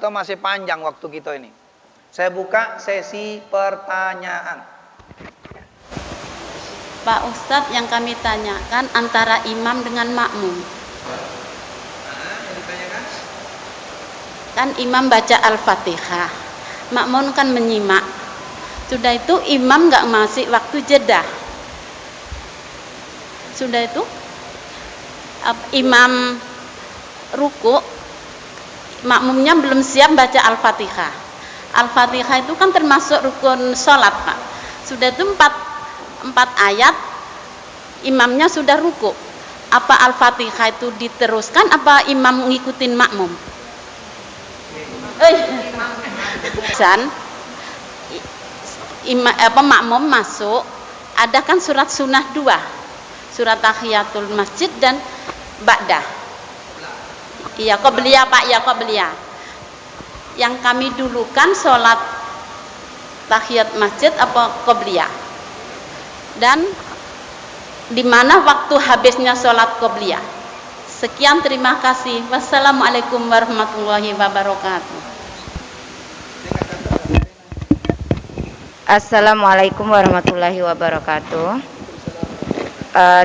kita masih panjang waktu kita ini. Saya buka sesi pertanyaan. Pak Ustadz, yang kami tanyakan antara imam dengan makmum. Yang ditanyakan? Kan imam baca Al-Fatihah, makmum kan menyimak. Sudah itu imam nggak masih waktu jeda. Sudah itu imam ruku, makmumnya belum siap baca Al-Fatihah. Al-Fatihah itu kan termasuk rukun sholat, Pak. Sudah itu empat ayat, imamnya sudah ruku. Apa Al-Fatihah itu diteruskan, apa imam ngikutin makmum? Makmum masuk, ada kan surat sunnah 2, surat tahiyatul masjid dan ba'dah. Iya, qobliyah Pak, ya qobliyah. Yang kami dulukan sholat tahiyat masjid apa qobliyah? Dan di mana waktu habisnya sholat qobliyah? Sekian, terima kasih. Wassalamualaikum warahmatullahi wabarakatuh. Assalamualaikum warahmatullahi wabarakatuh.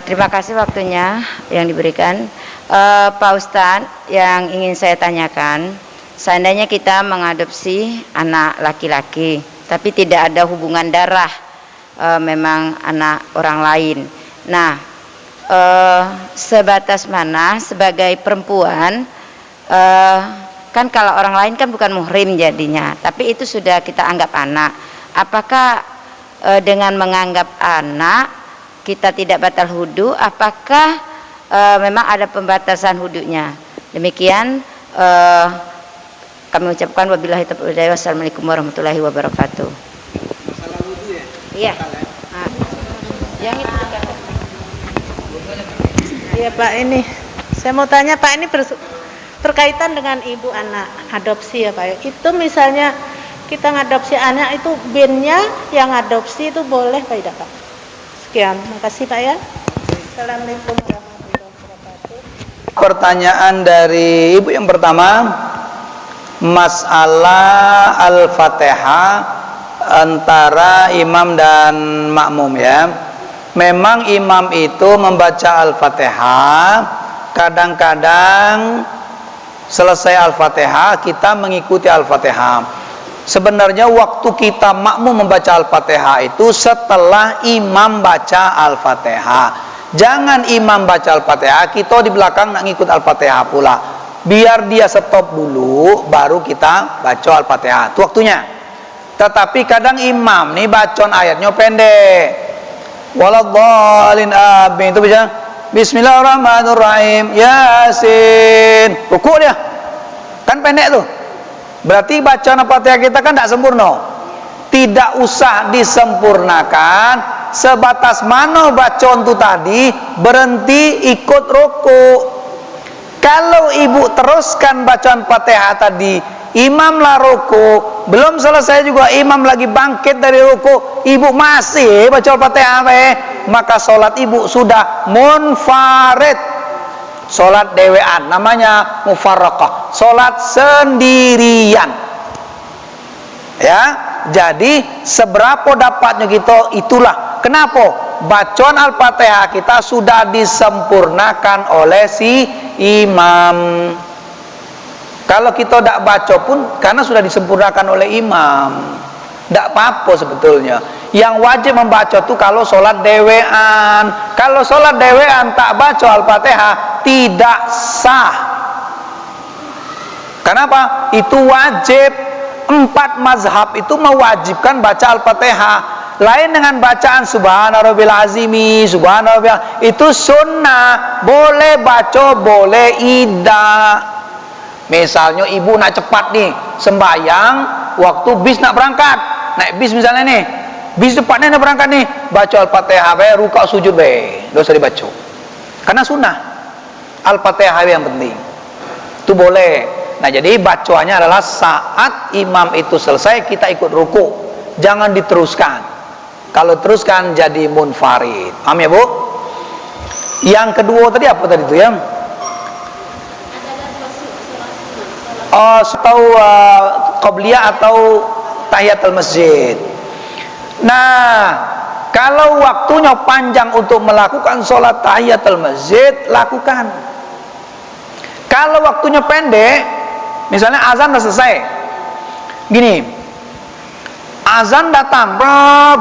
Terima kasih waktunya yang diberikan. Pak Ustadz, yang ingin saya tanyakan, seandainya kita mengadopsi anak laki-laki tapi tidak ada hubungan darah, memang anak orang lain. Nah, sebatas mana sebagai perempuan, kan kalau orang lain kan bukan muhrim jadinya, tapi itu sudah kita anggap anak. Apakah dengan menganggap anak kita tidak batal wudu? Apakah memang ada pembatasan wudunya? Demikian kami ucapkan wabillahi taufiq wal hidayah. Wassalamualaikum warahmatullahi wabarakatuh. Masalah wudu ya? Iya. Yang itu Iya Pak, ini saya mau tanya Pak, ini berkaitan dengan ibu anak adopsi ya Pak. Itu misalnya kita ngadopsi anak, itu binnya yang adopsi itu boleh Pak tidak Pak? Sekian, makasih Pak ya. Assalamualaikum warahmatullahi wabarakatuh. Pertanyaan dari ibu yang pertama, masalah Al-Fatihah antara imam dan makmum ya. Memang imam itu membaca Al-Fatihah, kadang-kadang selesai Al-Fatihah kita mengikuti Al-Fatihah. Sebenarnya waktu kita makmum membaca Al-Fatihah itu setelah imam baca Al-Fatihah. Jangan imam baca Al-Fatihah, kita di belakang nak ngikut Al-Fatihah pula. Biar dia stop dulu, baru kita baca Al-Fatihah. Itu waktunya. Tetapi kadang imam nih bacaan ayatnya pendek. Waladhdallin amin. Itu bisa Bismillahirrahmanirrahim. Yasin. Ruku dia. Kan pendek tuh. Berarti bacaan Al-Fatihah kita kan tidak sempurna. Tidak usah disempurnakan. Sebatas mana bacaan itu tadi, berhenti ikut ruku. Kalau ibu teruskan bacaan Fatihah tadi, imam lah ruku, belum selesai juga imam lagi bangkit dari ruku, ibu masih baca Fatihah, maka sholat ibu sudah munfarid. Sholat dewean, namanya mufarraqah, sholat sendirian ya. Jadi seberapa dapatnya kita, itulah kenapa bacaan Al-Fatihah kita sudah disempurnakan oleh si imam. Kalau kita tidak baca pun karena sudah disempurnakan oleh imam, tidak apa-apa sebetulnya. Yang wajib membaca itu kalau sholat dewean. Kalau sholat dewean tak baca Al-Fatihah tidak sah. Kenapa? Itu wajib. 4 mazhab itu mewajibkan baca Al-Fatihah. Lain dengan bacaan Subhana Rabbil Azimi, Subhana Rabbil, itu sunnah. Boleh baca, boleh tidak. Misalnya ibu nak cepat nih sembayang, waktu bis nak berangkat, naik bis misalnya nih, bis cepatnya nak berangkat nih, baca Al-Fatihah, rukuk sujud tidak usah dibaca, karena sunnah. Al-Fatihah yang penting, itu boleh. Nah jadi bacaannya adalah saat imam itu selesai kita ikut ruku, jangan diteruskan. Kalau teruskan jadi munfarid. Paham ya Bu? Yang kedua tadi apa tadi itu ya? atau qabliyah atau tahiyatul masjid. Nah, kalau waktunya panjang untuk melakukan sholat tahiyatul masjid, lakukan. Kalau waktunya pendek, misalnya azan sudah selesai, gini, azan datang,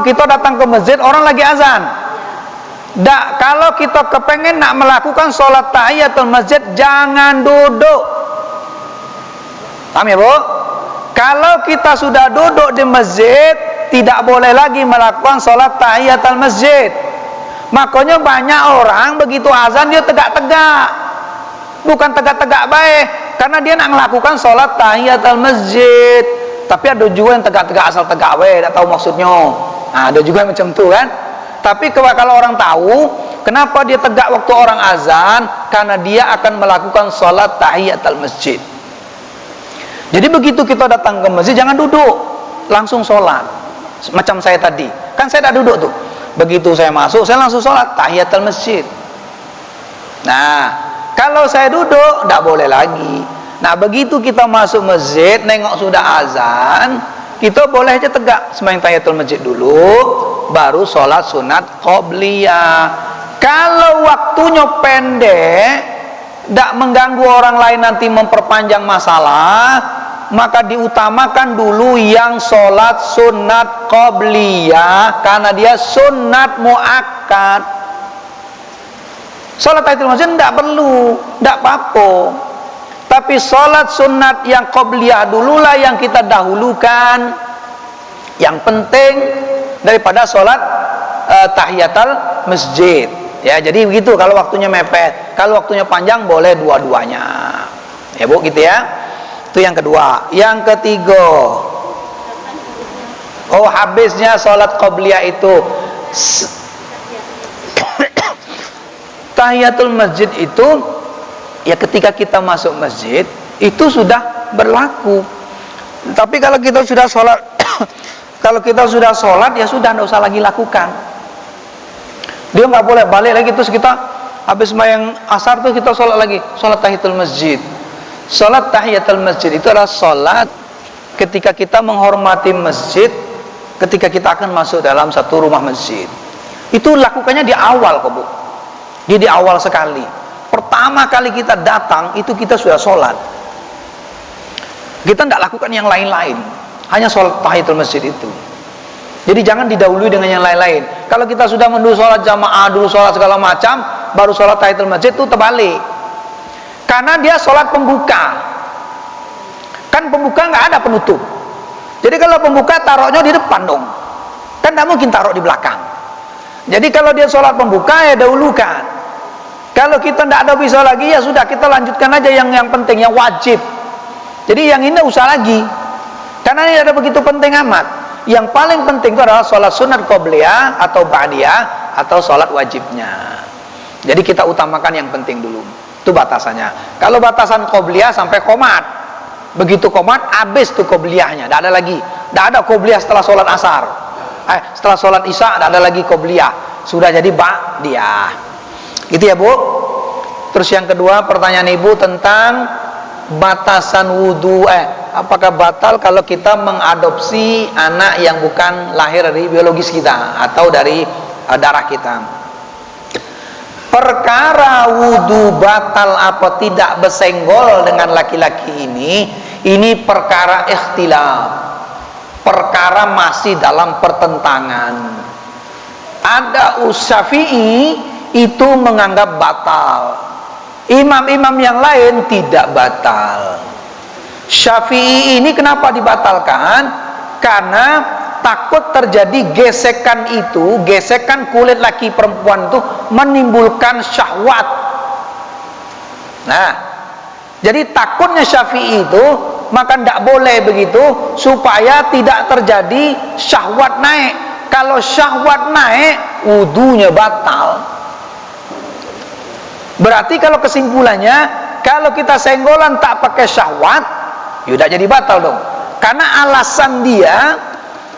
kita datang ke masjid, orang lagi azan. Kalau kita kepengen nak melakukan sholat tahiyatul masjid, jangan duduk. Paham ya, Bu? Kalau kita sudah duduk di masjid, tidak boleh lagi melakukan sholat tahiyatul masjid. Makanya banyak orang begitu azan dia tegak-tegak. Bukan tegak-tegak baik, karena dia nak melakukan sholat tahiyatul masjid. Tapi ada juga yang tegak-tegak asal tegak baik, tak tahu maksudnya. Nah, ada juga yang macam tu kan. Tapi kalau orang tahu kenapa dia tegak waktu orang azan, karena dia akan melakukan sholat tahiyatul masjid. Jadi begitu kita datang ke masjid, jangan duduk, langsung sholat. Macam saya tadi, kan saya tak duduk tuh. Begitu saya masuk, saya langsung sholat tahiyatul masjid. Nah, kalau saya duduk, tak boleh lagi. Nah, begitu kita masuk masjid, nengok sudah azan, kita boleh aja tegak sembahyang tahiyatul masjid dulu, baru sholat sunat qabliyah. Kalau waktunya pendek, tak mengganggu orang lain nanti memperpanjang masalah, maka diutamakan dulu yang sholat sunat qabliyah, karena dia sunat muakkad. Sholat tahiyatul masjid tidak perlu, tidak apa-apa. Tapi sholat sunat yang qabliyah dululah yang kita dahulukan, yang penting daripada sholat tahiyatul masjid. Ya, jadi begitu kalau waktunya mepet. Kalau waktunya panjang boleh dua-duanya. Ya, Bu, gitu ya. Itu yang kedua. Yang ketiga, habisnya sholat qabliyah itu tahiyatul masjid itu ya ketika kita masuk masjid itu sudah berlaku. Tapi kalau kita sudah sholat kalau kita sudah sholat ya sudah, tidak usah lagi lakukan. Dia nggak boleh balik lagi terus kita habis sembahyang asar tuh kita sholat lagi, sholat tahiyatul masjid. Sholat tahiyatul masjid itu adalah sholat ketika kita menghormati masjid, ketika kita akan masuk dalam satu rumah masjid. Itu lakukannya di awal kok, Bu. Di awal sekali. Pertama kali kita datang itu kita sudah sholat. Kita tidak lakukan yang lain-lain, hanya sholat tahiyatul masjid itu. Jadi jangan didahului dengan yang lain-lain. Kalau kita sudah dulu sholat jamaah, dulu sholat segala macam, baru sholat tahiyatul masjid, itu terbalik. Karena dia sholat pembuka. Kan pembuka nggak ada penutup. Jadi kalau pembuka taruhnya di depan dong. Kan tidak mungkin taruh di belakang. Jadi kalau dia sholat pembuka ya dahulukan. Kalau kita tidak ada bisa lagi ya sudah, kita lanjutkan aja yang penting, yang wajib. Jadi yang ini usah lagi. Karena ini ada begitu penting amat. Yang paling penting itu adalah sholat sunat qabliyah atau ba'diyah atau sholat wajibnya. Jadi kita utamakan yang penting dulu. Itu batasannya. Kalau batasan qabliyah sampai qomat, begitu qomat habis tuh qabliyahnya, tidak ada lagi. Tidak ada qabliyah setelah sholat asar. Setelah sholat isya tidak ada lagi qabliyah. Sudah jadi ba'diyah. Gitu ya, Bu. Terus yang kedua, pertanyaan Ibu tentang batasan wudu. Apakah batal kalau kita mengadopsi anak yang bukan lahir dari biologis kita atau dari darah kita? Perkara wudu batal apa tidak bersenggol dengan laki-laki ini perkara ikhtilaf. Perkara masih dalam pertentangan. Ada Syafi'i itu menganggap batal. Imam-imam yang lain tidak batal. Syafi'i ini kenapa dibatalkan? Karena takut terjadi gesekan kulit laki perempuan itu menimbulkan syahwat. Nah, jadi takutnya Syafi'i itu, maka tidak boleh begitu supaya tidak terjadi syahwat naik. Kalau syahwat naik, wudunya batal. Berarti kalau kesimpulannya, kalau kita senggolan tak pakai syahwat, yaudah jadi batal dong. Karena alasan dia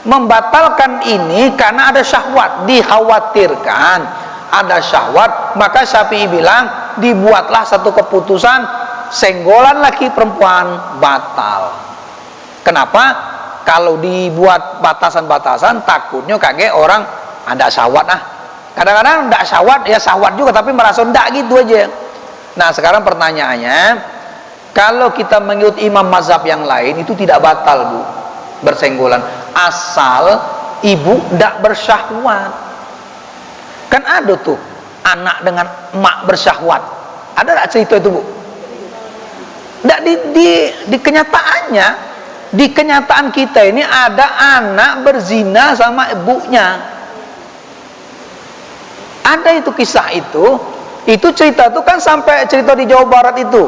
membatalkan ini karena ada syahwat, dikhawatirkan ada syahwat, maka Syafi'i bilang dibuatlah satu keputusan senggolan laki perempuan batal. Kenapa? Kalau dibuat batasan-batasan, takutnya kaget orang ada syahwat ah. Kadang-kadang tidak syahwat, ya syahwat juga tapi merasa tidak gitu aja. Nah sekarang pertanyaannya, kalau kita mengikut imam mazhab yang lain itu tidak batal Bu, bersenggolan, asal ibu tidak bersyahwat. Kan ada tuh anak dengan emak bersyahwat, ada tak cerita itu Bu? Tidak di kenyataannya, di kenyataan kita ini ada anak berzina sama ibunya. Ada itu kisah itu cerita itu kan sampai cerita di Jawa Barat itu,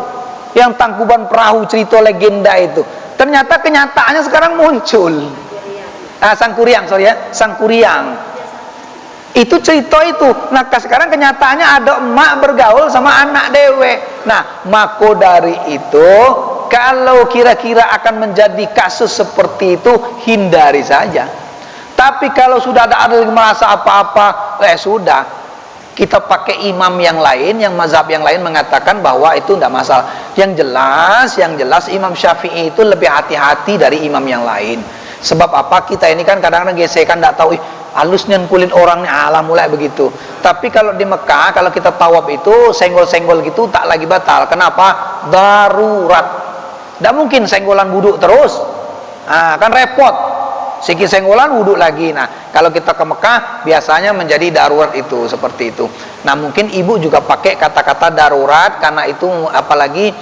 yang Tangkuban Perahu, cerita legenda itu. Ternyata kenyataannya sekarang muncul. Sangkuriang. Itu cerita itu. Nah sekarang kenyataannya ada emak bergaul sama anak dewe. Nah maka dari itu, kalau kira-kira akan menjadi kasus seperti itu, hindari saja. Tapi kalau sudah ada merasa apa-apa, sudah, kita pakai imam yang lain, yang mazhab yang lain mengatakan bahwa itu tidak masalah. Yang jelas Imam Syafi'i itu lebih hati-hati dari imam yang lain. Sebab apa? Kita ini kan kadang-kadang gesekan, tidak tahu halusnya kulit orang nih, alah mulai begitu. Tapi kalau di Mekah, kalau kita tawaf itu senggol-senggol gitu tak lagi batal. Kenapa? Darurat. Tidak mungkin senggolan wuduk terus, kan repot. Sikit senggolan wuduk lagi. Nah kalau kita ke Mekah biasanya menjadi darurat itu, seperti itu. Nah mungkin ibu juga pakai kata-kata darurat, karena itu apalagi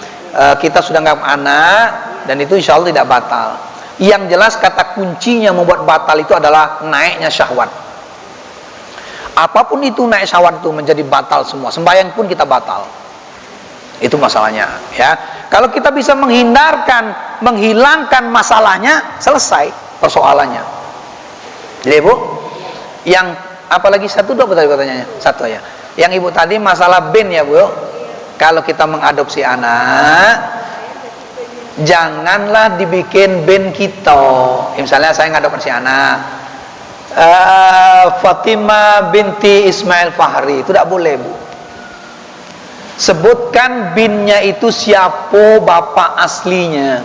kita sudah nggak anak, dan itu insya Allah tidak batal. Yang jelas kata kuncinya membuat batal itu adalah naiknya syahwat. Apapun itu naik syahwat itu menjadi batal semua. Sembahyang pun kita batal. Itu masalahnya, ya. Kalau kita bisa menghilangkan masalahnya, selesai persoalannya. Jadi Bu, yang apalagi satu dua tadi katanya? Satu ya. Yang Ibu tadi masalah bin ya Bu. Kalau kita mengadopsi anak, janganlah dibikin bin kita. Misalnya saya ngadopsi anak, Fatimah binti Ismail Fahri, itu tidak boleh Bu. Sebutkan binnya itu siapa bapak aslinya.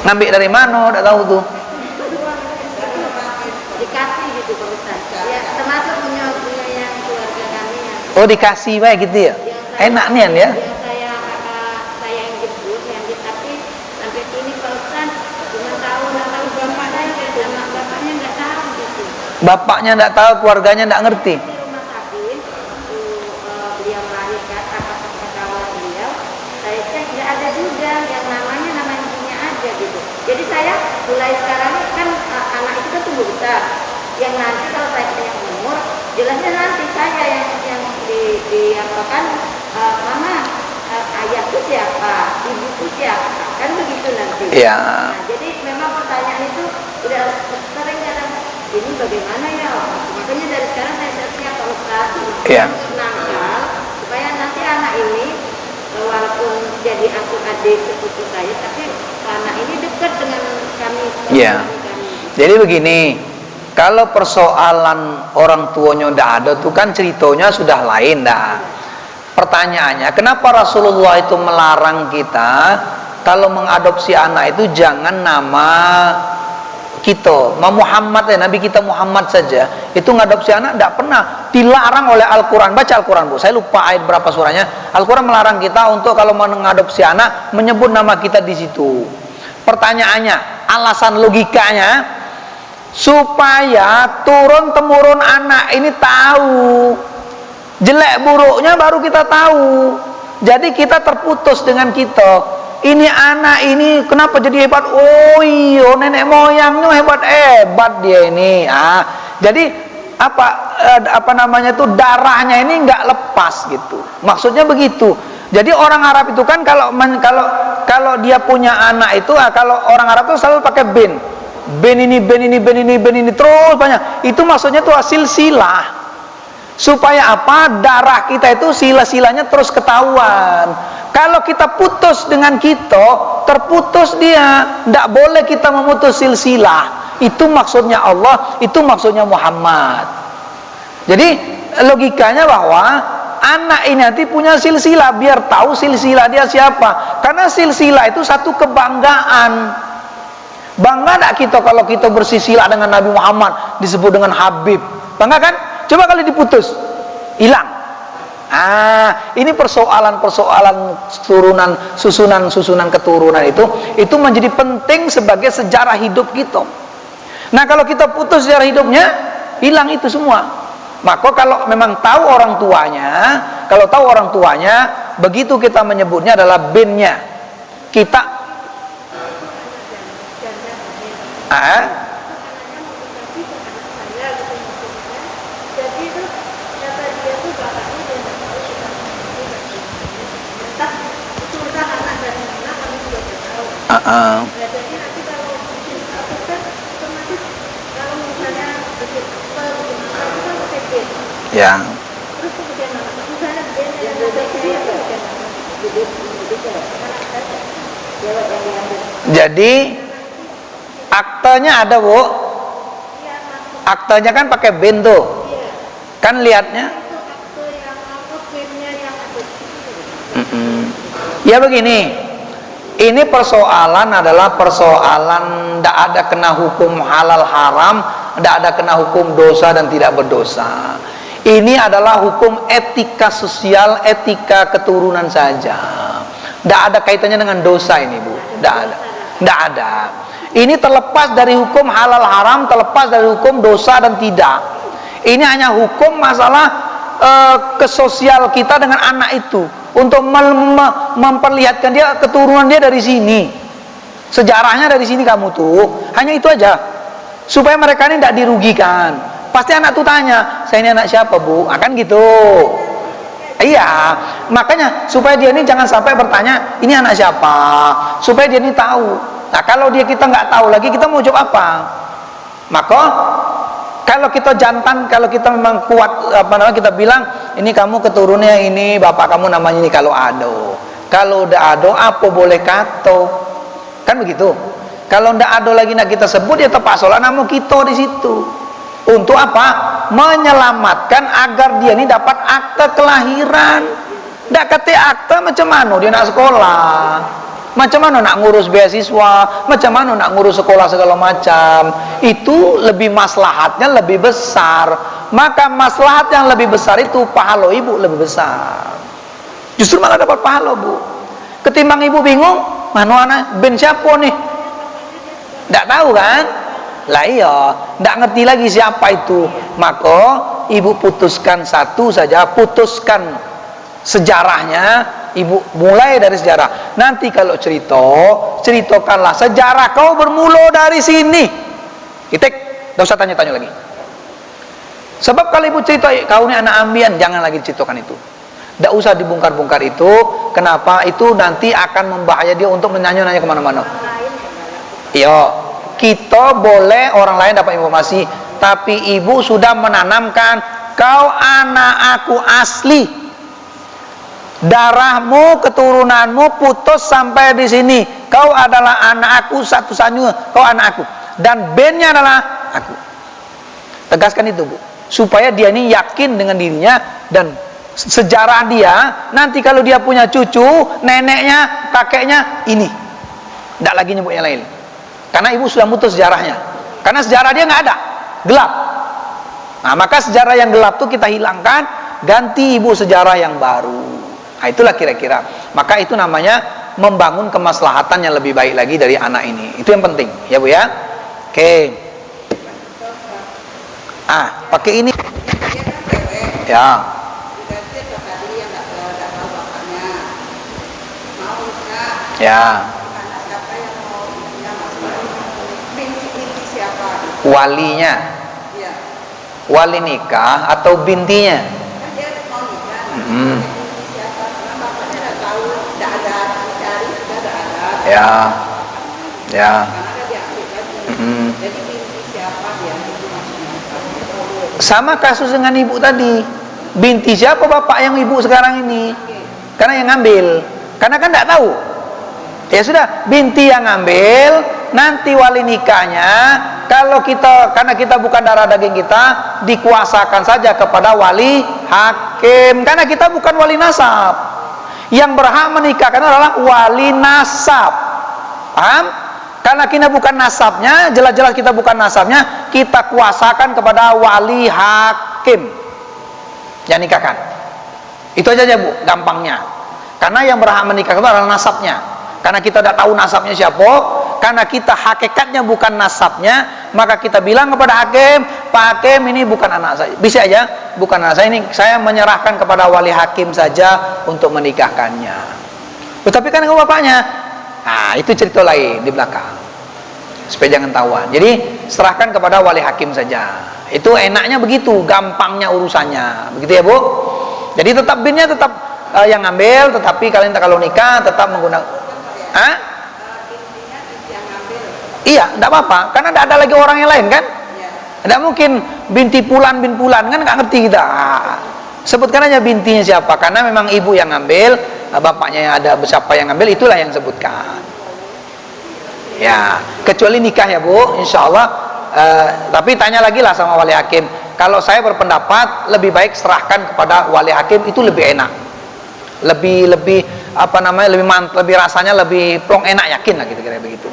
Ngambil dari mana? Tidak tahu tuh. Dikasih gitu Pak Ustaz. Ya, termasuk punya yang keluarga kami yang. Oh dikasih baik gitu ya. Enak nih ya. Saya yang jemput, tapi sampai sini Pak Ustaz cuma tahu bapaknya, sama bapaknya nggak tahu gitu. Bapaknya nggak tahu, keluarganya nggak ngerti. Di rumah sakit waktu beliau melahirkan, kakak beliau, saya cek nggak ada juga yang namanya nama ibunya aja gitu. Jadi saya mulai sekarang kan anak itu kan tumbuh besar. Yang nanti kalau saya punya umur, jelasnya nanti saya yang diapakan, mama ayah itu siapa, ibu itu siapa, kan begitu nanti. Iya. Nah, jadi memang pertanyaan itu udah sering kadang ini bagaimana ya, makanya dari sekarang saya siap Pak Ustaz, nakal supaya nanti anak ini walaupun jadi adik sepupu saya, tapi anak ini dekat dengan kami. Iya. Jadi begini, kalau persoalan orang tuanya tidak ada tuh kan ceritanya sudah lain dah. Pertanyaannya, kenapa Rasulullah itu melarang kita kalau mengadopsi anak itu jangan nama kita, Muhammad ya, Nabi kita Muhammad saja. Itu mengadopsi anak tidak pernah dilarang oleh Al-Quran. Baca Al-Quran Bu, saya lupa ayat berapa surahnya. Al-Quran melarang kita untuk kalau mengadopsi anak menyebut nama kita di situ. Pertanyaannya, alasan logikanya supaya turun temurun anak ini tahu jelek buruknya, baru kita tahu. Jadi kita terputus dengan kita. Ini anak ini kenapa jadi hebat? Oh iya, nenek moyangnya hebat dia ini. Jadi apa namanya itu, darahnya ini nggak lepas gitu. Maksudnya begitu. Jadi orang Arab itu kan kalau dia punya anak itu, kalau orang Arab itu selalu pakai bin. Ben ini terus banyak. Itu maksudnya tuh hasil silah. Supaya apa? Darah kita itu sila-silanya terus ketahuan. Kalau kita putus dengan kita, terputus dia. Tidak boleh kita memutus silsilah. Itu maksudnya Allah, itu maksudnya Muhammad. Jadi logikanya bahwa anak ini nanti punya silsilah, biar tahu silsilah dia siapa. Karena silsilah itu satu kebanggaan. Bangga tak kita kalau kita bersisilah dengan Nabi Muhammad, disebut dengan Habib? Bangga kan? Coba kalau diputus, hilang. Ini persoalan-persoalan turunan, susunan keturunan itu menjadi penting sebagai sejarah hidup kita. Nah, kalau kita putus sejarah hidupnya, hilang itu semua. Maka kalau memang tahu orang tuanya, begitu kita menyebutnya adalah binnya. Kita ya. Jadi aktenya ada, Bu. Aktenya kan pakai bin tuh. Kan lihatnya. Ya begini. Ini persoalan adalah persoalan tidak ada kena hukum halal haram, tidak ada kena hukum dosa dan tidak berdosa. Ini adalah hukum etika sosial, etika keturunan saja. Tidak ada kaitannya dengan dosa ini, Bu. Tidak ada. Tidak ada. Ini terlepas dari hukum halal haram, terlepas dari hukum dosa dan tidak. Ini hanya hukum masalah kesosial kita dengan anak itu, untuk memperlihatkan dia keturunan dia dari sini, sejarahnya dari sini kamu tuh. Hanya itu aja, supaya mereka ini tidak dirugikan. Pasti anak tuh tanya, saya ini anak siapa, Bu? Akan gitu. Iya, makanya supaya dia ini jangan sampai bertanya ini anak siapa, supaya dia ini tahu. Nah, kalau kita nggak tahu lagi, kita mau jawab apa? Maka kalau kita jantan, kalau kita memang kuat, kita bilang ini kamu keturunannya ini, bapak kamu namanya ini, kalau ado. Kalau udah ado, apa boleh kato? Kan begitu. Kalau ndak ado lagi nak kita sebut, ya terpaksa nama kita di situ. Untuk apa? Menyelamatkan agar dia ini dapat akte kelahiran. Ndak kata akte macam mana dia nak sekolah, macam mana nak ngurus beasiswa, macam mana nak ngurus sekolah segala macam. Itu lebih maslahatnya lebih besar. Maka maslahat yang lebih besar itu pahala ibu lebih besar. Justru malah dapat pahala, Bu. Ketimbang ibu bingung, mana anak ben siapa nih? Nggak tahu kan? Lah iya, nggak ngerti lagi siapa itu. Maka ibu putuskan satu saja, putuskan sejarahnya. Ibu mulai dari sejarah. Nanti kalau ceritakanlah sejarah kau bermula dari sini. Kita tidak usah tanya-tanya lagi. Sebab kalau ibu cerita kau ini anak ambian, jangan lagi ceritakan itu. Tidak usah dibongkar-bongkar itu. Kenapa? Itu nanti akan membahaya dia untuk menanya-nanya kemana-mana. Iya, kita boleh orang lain dapat informasi, tapi ibu sudah menanamkan kau anak aku asli. Darahmu, keturunanmu putus sampai di sini. Kau adalah anak aku satu-satunya. Kau anak aku. Dan bandnya adalah aku. Tegaskan itu, Bu. Supaya dia ini yakin dengan dirinya dan sejarah dia. Nanti kalau dia punya cucu, neneknya, kakeknya ini. Tidak lagi nyebut yang lain. Karena ibu sudah mutus sejarahnya. Karena sejarah dia nggak ada, gelap. Nah, maka sejarah yang gelap itu kita hilangkan, ganti ibu sejarah yang baru. Nah, itulah kira-kira. Maka itu namanya membangun kemaslahatan yang lebih baik lagi dari anak ini. Itu yang penting, ya Bu ya. Oke. Pakai ini. Ya. Ya. Walinya. Wali nikah atau bintinya? Ya, ya. Sama kasus dengan ibu tadi. Binti siapa bapak yang ibu sekarang ini? Karena yang ngambil. Karena kan tidak tahu. Ya sudah, binti yang ngambil. Nanti wali nikahnya karena kita bukan darah daging kita, dikuasakan saja kepada wali hakim, karena kita bukan wali nasab. Yang berhak menikahkan adalah wali nasab. Paham? Karena kita bukan nasabnya, jelas-jelas kita bukan nasabnya, kita kuasakan kepada wali hakim yang nikahkan. Itu aja Bu, gampangnya. Karena yang berhak menikahkan adalah nasabnya. Karena kita tidak tahu nasabnya siapa, karena kita hakikatnya bukan nasabnya, maka kita bilang kepada hakim, Pak Hakim, ini bukan anak saya. Bisa aja, bukan anak saya, ini saya menyerahkan kepada wali hakim saja untuk menikahkannya. Tetapi kan kalau bapaknya, nah itu cerita lain di belakang, supaya jangan tahuan. Jadi serahkan kepada wali hakim saja. Itu enaknya begitu, gampangnya urusannya, begitu ya Bu. Jadi tetap binnya tetap yang ngambil, tetapi kalian kalau nikah tetap menggunakan. Iya, tidak apa-apa, karena tidak ada lagi orang yang lain kan. Tidak mungkin binti pulan bin pulan, kan nggak ngerti kita. Sebutkan aja bintinya siapa, karena memang ibu yang ngambil, bapaknya yang ada, siapa yang ngambil, itulah yang sebutkan. Ya, kecuali nikah ya Bu, insya Allah. Tapi tanya lagi lah sama wali hakim. Kalau saya berpendapat lebih baik serahkan kepada wali hakim, itu lebih enak, lebih apa namanya, lebih mantap, lebih rasanya lebih plong, enak, yakin lah gitu kira-kira begitu.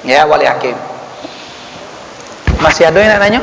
Ya, wali hakim. Masih ada yang nanya?